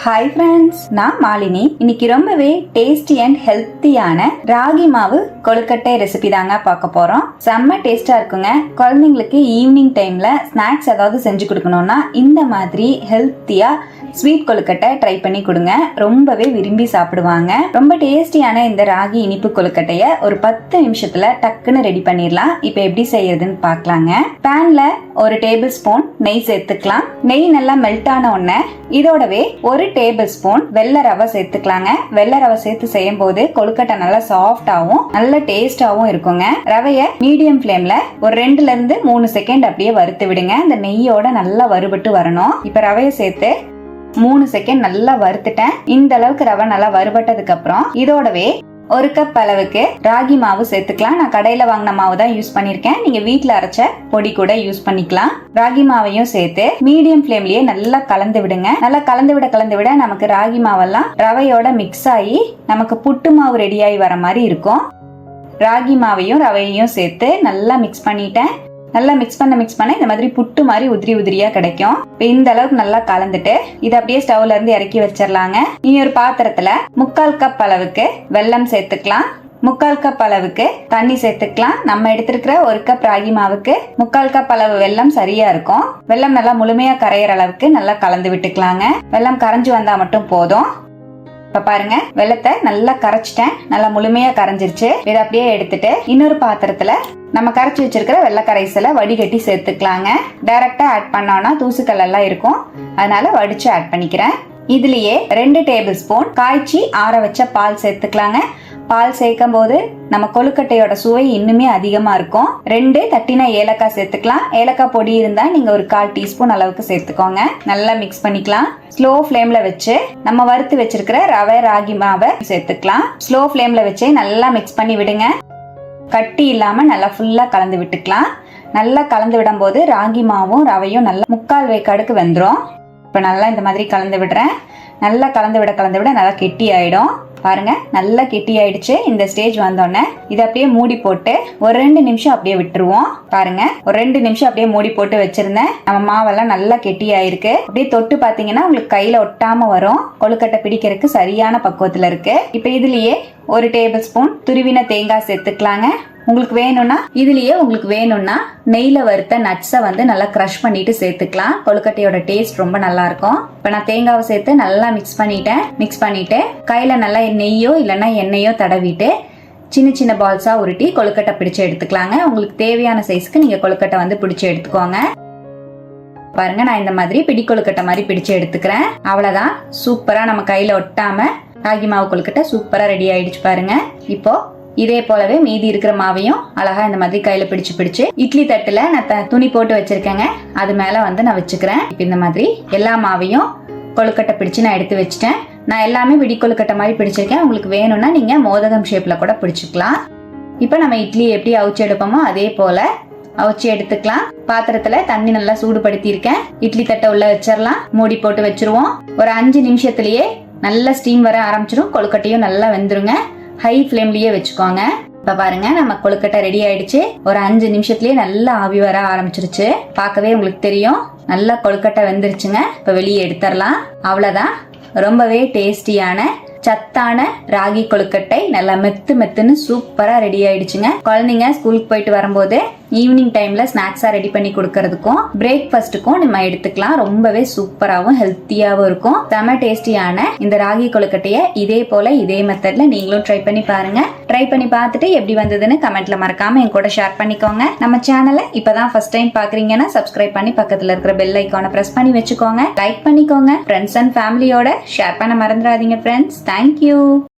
Hi friends, நான் மாலினி. இன்னைக்கு ரொம்பவே டேஸ்டி அண்ட் ஹெல்த்தியான ராகி மாவு கொழுக்கட்டை ரெசிபி தாங்க பார்க்க போறோம். செம்ம டேஸ்டா இருக்குங்க. குழந்தைங்களுக்கு ஈவினிங் டைம்ல ஸ்நாக்ஸ் ஏதாவது செஞ்சு கொடுக்கணும்னா இந்த மாதிரி ஹெல்த்தியா ஸ்வீட் கொழுக்கட்டை ட்ரை பண்ணி கொடுங்க. ரொம்பவே விரும்பி சாப்பிடுவாங்க. ரொம்ப டேஸ்டியான இந்த ராகி இனிப்பு கொழுக்கட்டைய ஒரு 10 நிமிஷத்துல டக்குன்னு ரெடி பண்ணிடலாம். இப்போ எப்படி செய்யறதுன்னு பார்க்கலாங்க. பேன்ல ஒரு டேபிள் ஸ்பூன் நெய் சேர்த்துக்கலாம். நெய் நல்லா மெல்ட் ஆன உடனே இதோடவே ஒரு டேபிள் ஸ்பூன் வெள்ளை ரவை சேர்த்துக்கலாங்க. வெள்ளை ரவை சேர்த்து செய்யும் போது கொழுக்கட்டை நல்லா சாஃப்டாவும் நல்ல டேஸ்டாவும் இருக்குங்க. ரவைய மீடியம் ஃபிளேம்ல ஒரு 2 ல இருந்து 3 செகண்ட் அப்படியே வறுத்து விடுங்க. இந்த நெய்யோட நல்லா வறுபட்டு வரணும். இப்ப ரவைய சேர்த்து 3 செகண்ட் நல்லா வறுத்துட்டேன். இந்த அளவுக்கு ரவை நல்லா வறுபட்டதுக்கு அப்புறம் இதோடவே 1 கப் அளவுக்கு ராகி மாவு சேர்த்துக்கலாம். நான் கடையில வாங்கின மாவு தான் யூஸ் பண்ணிருக்கேன். நீங்க வீட்ல அரைச்ச பொடி கூட யூஸ் பண்ணிக்கலாம். ராகி மாவையும் சேர்த்து மீடியம் ஃபிளேம்லயே நல்லா கலந்து விடுங்க. நல்லா கலந்து விட நமக்கு ராகி மாவெல்லாம் ரவையோட மிக்ஸ் ஆகி நமக்கு புட்டு மாவு ரெடி ஆகி வர மாதிரி இருக்கும். ராகி மாவையும் ரவையையும் சேர்த்து நல்லா மிக்ஸ் பண்ணிட்டேன். நல்லா மிக்ஸ் பண்ண இந்த மாதிரி புட்டு மாதிரி உதிரியா கிடைக்கும். இந்த அளவுக்கு நல்லா கலந்துட்டு இதை அப்படியே ஸ்டவ்ல இருந்து இறக்கி வச்சிடலாங்க. இனி ஒரு பாத்திரத்துல 1/4 கப் அளவுக்கு வெல்லம் சேர்த்துக்கலாம். 1/4 கப் அளவுக்கு தண்ணி சேர்த்துக்கலாம். நம்ம எடுத்திருக்கிற 1 கப் ராகி மாவுக்கு 1/4 கப் அளவு வெல்லம் சரியா இருக்கும். வெல்லம் நல்லா முழுமையா கரையிற அளவுக்கு நல்லா கலந்து விட்டுக்கலாங்க. வெல்லம் கரைஞ்சு வந்தா மட்டும் போதும். இப்ப பாருங்க, வெள்ளத்தை நல்லா கரைச்சிட்டேன். நல்லா முழுமையா கரைஞ்சிருச்சு. இதை அப்படியே எடுத்துட்டு இன்னொரு பாத்திரத்துல நம்ம கரைச்சி வச்சிருக்கிற வெள்ளை கரைசலை வடிகட்டி சேர்த்துக்கலாங்க. டைரக்டா ஆட் பண்ணோம்னா தூசுக்கள் எல்லாம் இருக்கும். அதனால வடிச்சு ஆட் பண்ணிக்கிறேன். இதுலயே 2 டேபிள் ஸ்பூன் காய்ச்சி ஆற வச்ச பால் சேர்த்துக்கலாங்க. பால் சேர்க்கும் போது நம்ம கொழுக்கட்டையோட சுவை இன்னுமே அதிகமா இருக்கும். 2 தட்டின ஏலக்காய் சேர்த்துக்கலாம். ஏலக்காய் பொடி இருந்தா நீங்க ஒரு 1/4 டீஸ்பூன் அளவுக்கு சேர்த்துக்கோங்க. நல்லா மிக்ஸ் பண்ணிக்கலாம். ஸ்லோ ஃபிளேம்ல வச்சு நம்ம வறுத்து வச்சிருக்கிற ரவை ராகி மாவை சேர்த்துக்கலாம். ஸ்லோ ஃபிளேம்ல வச்சு நல்லா மிக்ஸ் பண்ணி விடுங்க. கட்டி இல்லாம நல்லா ஃபுல்லா கலந்து விட்டுக்கலாம். நல்லா கலந்து விடும் போது ராகி மாவும் ரவையும் நல்லா 1/4 வேக்காடுக்கு வெந்துடும். இப்ப நல்லா இந்த மாதிரி கலந்து விடுறேன். நல்லா கலந்து விட நல்லா கெட்டி ஆயிடும். பாருங்க, நல்லா கெட்டி ஆயிடுச்சு. இந்த ஸ்டேஜ் வந்தோடனே இதை அப்படியே மூடி போட்டு ஒரு 2 நிமிஷம் அப்படியே விட்டுருவோம். பாருங்க, ஒரு 2 நிமிஷம் அப்படியே மூடி போட்டு வச்சிருந்தேன். நம்ம மாவெல்லாம் நல்லா கெட்டி ஆயிருக்கு. அப்படியே தொட்டு பாத்தீங்கன்னா உங்களுக்கு கையில ஒட்டாம வரும். கொழுக்கட்டை பிடிக்கிறதுக்கு சரியான பக்குவத்துல இருக்கு. இப்ப இதுலயே 1 டேபிள் ஸ்பூன் துருவின தேங்காய் சேர்த்துக்கலாங்க. உங்களுக்கு வேணும்னா நெய்ல வறுத்த நட்ஸை நல்லா கிரஷ் பண்ணிட்டு சேர்த்துக்கலாம். கொழுக்கட்டையோட டேஸ்ட் ரொம்ப நல்லா இருக்கும். இப்ப நான் தேங்காவை சேர்த்து நல்லா மிக்ஸ் பண்ணிட்டு கையில நல்லா நெய்யோ இல்லைன்னா எண்ணெயோ தடவிட்டு சின்ன பால்ஸா உருட்டி கொழுக்கட்டை பிடிச்சு எடுத்துக்கலாங்க. உங்களுக்கு தேவையான சைஸ்க்கு நீங்க கொழுக்கட்டை பிடிச்சு எடுத்துக்கோங்க. பாருங்க, நான் இந்த மாதிரி பிடி கொழுக்கட்டை மாதிரி பிடிச்சு எடுத்துக்கிறேன். அவ்வளவுதான். சூப்பரா நம்ம கையில ஒட்டாம ராகி மாவு கொழுக்கட்டை சூப்பரா ரெடி ஆயிடுச்சு. பாருங்க, இப்போ இதே போலவே மீதி இருக்கிற மாவையும் அழகா இந்த மாதிரி கையில பிடிச்சு இட்லி தட்டுல நான் துணி போட்டு வச்சிருக்கேங்க. அது மேல நான் வச்சுக்கிறேன். இப்ப இந்த மாதிரி எல்லா மாவையும் கொழுக்கட்டை பிடிச்சு நான் எடுத்து வச்சுட்டேன். நான் எல்லாமே பிடி கொழுக்கட்டை மாதிரி பிடிச்சிருக்கேன். உங்களுக்கு வேணும்னா நீங்க மோதகம் ஷேப்ல கூட பிடிச்சுக்கலாம். இப்ப நம்ம இட்லி எப்படி அவிச்சு எடுப்போமோ அதே போல அவிச்சு எடுத்துக்கலாம். பாத்திரத்துல தண்ணி நல்லா சூடுபடுத்தி இருக்கேன். இட்லி தட்டை உள்ள வச்சிடலாம். மூடி போட்டு வச்சிருவோம். ஒரு 5 நிமிஷத்திலேயே நல்லா ஸ்டீம் வர ஆரம்பிச்சிடும். கொழுக்கட்டையும் நல்லா வெந்துருங்க. ஹை ஃபிளேம்லயே வச்சுக்கோங்க. இப்ப பாருங்க, நம்ம கொழுக்கட்டை ரெடி ஆயிடுச்சு. ஒரு 5 நிமிஷத்துலயே நல்லா ஆவி வர ஆரம்பிச்சிருச்சு. பார்க்கவே உங்களுக்கு தெரியும் நல்லா கொழுக்கட்டை வெந்துருச்சுங்க. இப்ப வெளியே எடுத்துடலாம். அவ்வளவுதான். ரொம்பவே டேஸ்டியான சத்தான ராகி கொழுக்கட்டை நல்லா மெத்துன்னு சூப்பரா ரெடி ஆயிடுச்சுங்க. குழந்தைங்க ஸ்கூலுக்கு போயிட்டு வரும்போது ஈவினிங் டைம்ல ஸ்நாக்ஸா ரெடி பண்ணி கொடுக்கறதுக்கும் பிரேக்ஃபாஸ்ட்டுக்கும் நம்ம எடுத்துக்கலாம். ரொம்பவே சூப்பராகவும் ஹெல்த்தியாவும் இருக்கும். செம டேஸ்டியான இந்த ராகி கொழுக்கட்டைய இதே மெத்தட்ல நீங்களும் ட்ரை பண்ணி பாருங்க. ட்ரை பண்ணி பார்த்துட்டு எப்படி வந்ததுன்னு கமெண்ட்ல மறக்காம என் கூட ஷேர் பண்ணிக்கோங்க. நம்ம சேனலை இப்பதான் ஃபர்ஸ்ட் டைம் பாக்குறீங்கன்னா சப்ஸ்கிரைப் பண்ணி பக்கத்துல இருக்கிற பெல் ஐகானை பிரஸ் பண்ணி வச்சுக்கோங்க. லைக் பண்ணிக்கோங்க. ஃப்ரெண்ட்ஸ் அண்ட் ஃபேமிலியோட ஷேர் பண்ண மறந்துடாதீங்க ஃப்ரெண்ட்ஸ். தேங்க்யூ.